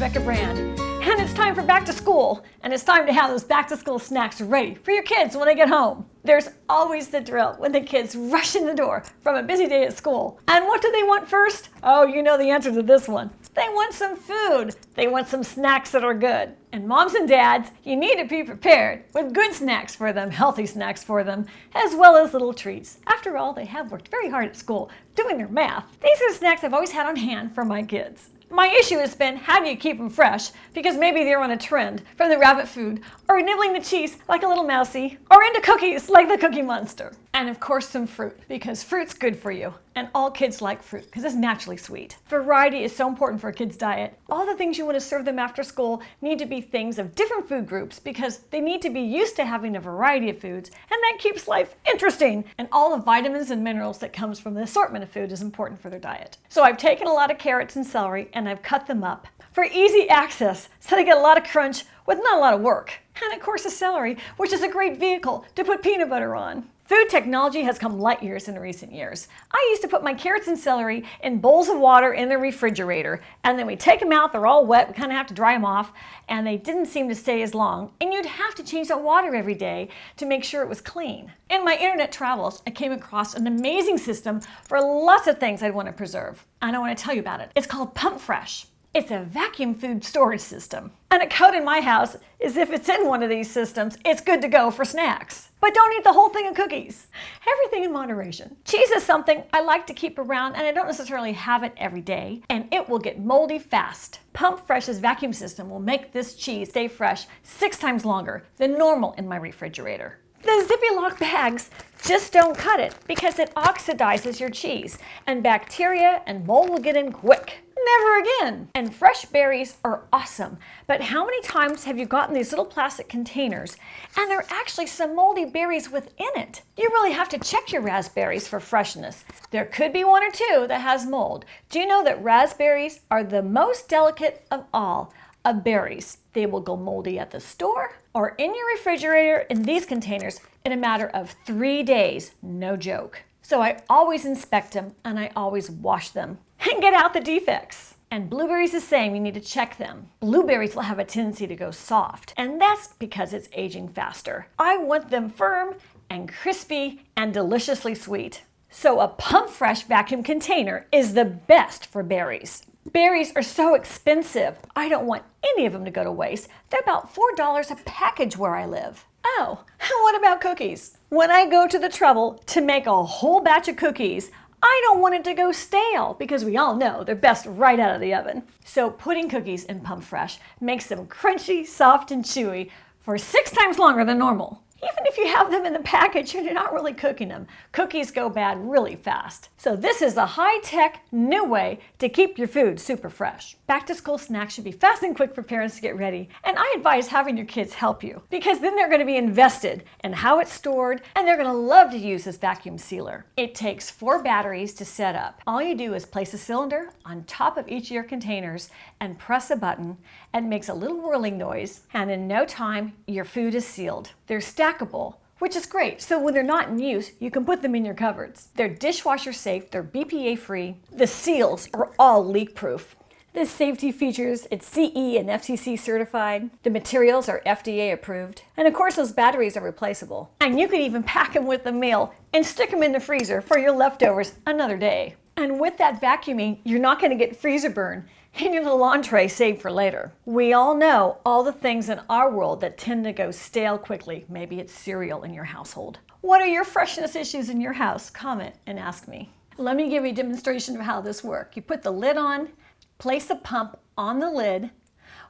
Rebecca Brand. And it's time for back to school. And it's time to have those back to school snacks ready for your kids when they get home. There's always the drill when the kids rush in the door from a busy day at school. And what do they want first? Oh, you know the answer to this one. They want some food. They want some snacks that are good. And moms and dads, you need to be prepared with good snacks for them, healthy snacks for them, as well as little treats. After all, they have worked very hard at school doing their math. These are snacks I've always had on hand for my kids. My issue has been, how do you keep them fresh? Because maybe they're on a trend from the rabbit food, or nibbling the cheese like a little mousie, or into cookies like the Cookie Monster. And of course some fruit, because fruit's good for you. And all kids like fruit because it's naturally sweet. Variety is so important for a kid's diet. All the things you want to serve them after school need to be things of different food groups because they need to be used to having a variety of foods, and that keeps life interesting. And all the vitamins and minerals that comes from the assortment of food is important for their diet. So I've taken a lot of carrots and celery and I've cut them up for easy access so they get a lot of crunch with not a lot of work. And of course the celery, which is a great vehicle to put peanut butter on. Food technology has come light years in recent years. I used to put my carrots and celery in bowls of water in the refrigerator, and then we take them out, they're all wet, we kind of have to dry them off, and they didn't seem to stay as long, and you'd have to change that water every day to make sure it was clean. In my internet travels, I came across an amazing system for lots of things I'd want to preserve, and I want to tell you about it. It's called Pump Fresh. It's a vacuum food storage system. And a code in my house is if it's in one of these systems, it's good to go for snacks. But don't eat the whole thing of cookies. Everything in moderation. Cheese is something I like to keep around and I don't necessarily have it every day, and it will get moldy fast. Pump Fresh's vacuum system will make this cheese stay fresh 6 times longer than normal in my refrigerator. The Zippy Lock bags just don't cut it because it oxidizes your cheese, and bacteria and mold will get in quick. Never again. And fresh berries are awesome, but how many times have you gotten these little plastic containers and there are actually some moldy berries within it? You really have to check your raspberries for freshness. There could be 1 or 2 that has mold. Do you know that raspberries are the most delicate of all of berries? They will go moldy at the store or in your refrigerator in these containers in a matter of 3 days. No joke. So I always inspect them and I always wash them and get out the defects. And blueberries the same, you need to check them. Blueberries will have a tendency to go soft, and that's because it's aging faster. I want them firm and crispy and deliciously sweet. So a Pump Fresh vacuum container is the best for berries. Berries are so expensive. I don't want any of them to go to waste. They're about $4 a package where I live. Oh, and what about cookies? When I go to the trouble to make a whole batch of cookies, I don't want it to go stale because we all know they're best right out of the oven. So putting cookies in Pump Fresh makes them crunchy, soft, and chewy for 6 times longer than normal. Even if you have them in the package and you're not really cooking them, cookies go bad really fast. So this is a high-tech, new way to keep your food super fresh. Back-to-school snacks should be fast and quick for parents to get ready, and I advise having your kids help you because then they're going to be invested in how it's stored and they're going to love to use this vacuum sealer. It takes 4 batteries to set up. All you do is place a cylinder on top of each of your containers and press a button, and it makes a little whirling noise, and in no time your food is sealed. They're stackable, which is great. So when they're not in use, you can put them in your cupboards. They're dishwasher safe, they're BPA free. The seals are all leak proof. The safety features, it's CE and FCC certified. The materials are FDA approved. And of course those batteries are replaceable. And you can even pack them with the meal and stick them in the freezer for your leftovers another day. And with that vacuuming, you're not going to get freezer burn in your little entree saved for later. We all know all the things in our world that tend to go stale quickly. Maybe it's cereal in your household. What are your freshness issues in your house? Comment and ask me. Let me give you a demonstration of how this works. You put the lid on, place the pump on the lid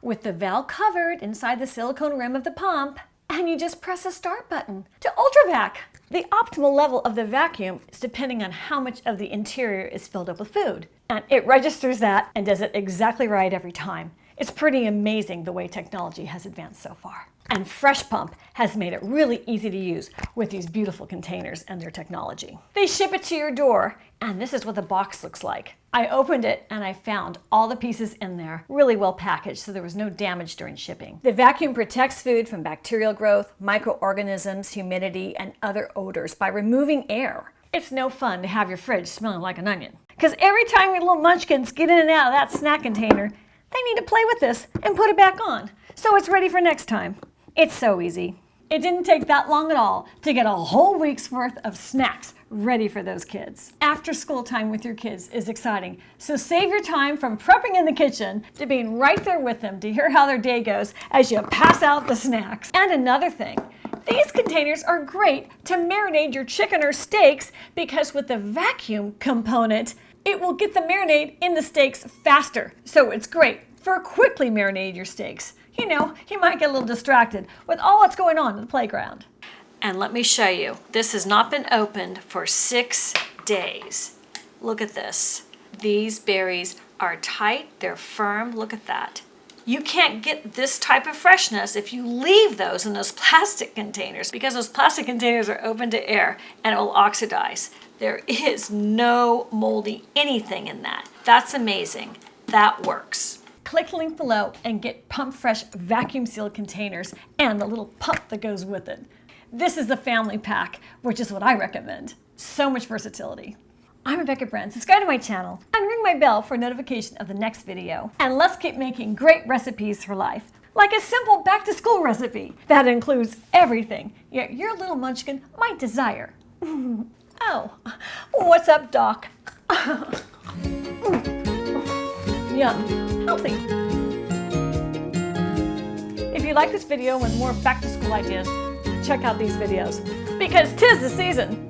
with the valve covered inside the silicone rim of the pump, and you just press the start button to ultravac. The optimal level of the vacuum is depending on how much of the interior is filled up with food. And it registers that and does it exactly right every time. It's pretty amazing the way technology has advanced so far. And Fresh Pump has made it really easy to use with these beautiful containers and their technology. They ship it to your door, and this is what the box looks like. I opened it and I found all the pieces in there really well packaged, so there was no damage during shipping. The vacuum protects food from bacterial growth, microorganisms, humidity, and other odors by removing air. It's no fun to have your fridge smelling like an onion, because every time your little munchkins get in and out of that snack container, they need to play with this and put it back on so it's ready for next time. It's so easy. It didn't take that long at all to get a whole week's worth of snacks ready for those kids. After school time with your kids is exciting, so save your time from prepping in the kitchen to being right there with them to hear how their day goes as you pass out the snacks. And another thing, these containers are great to marinate your chicken or steaks because with the vacuum component, it will get the marinade in the steaks faster. So it's great for quickly marinating your steaks. You know, you might get a little distracted with all that's going on in the playground. And let me show you, this has not been opened for 6 days. Look at this. These berries are tight, they're firm, look at that. You can't get this type of freshness if you leave those in those plastic containers because those plastic containers are open to air and it will oxidize. There is no moldy anything in that. That's amazing. That works. Click the link below and get Pump Fresh vacuum sealed containers and the little pump that goes with it. This is the family pack, which is what I recommend. So much versatility. I'm Rebecca Brand. Subscribe to my channel and ring my bell for a notification of the next video. And let's keep making great recipes for life, like a simple back to school recipe that includes everything your little munchkin might desire. Oh, what's up, Doc? Yum. Healthy. If you like this video and more back to school ideas, check out these videos because 'tis the season.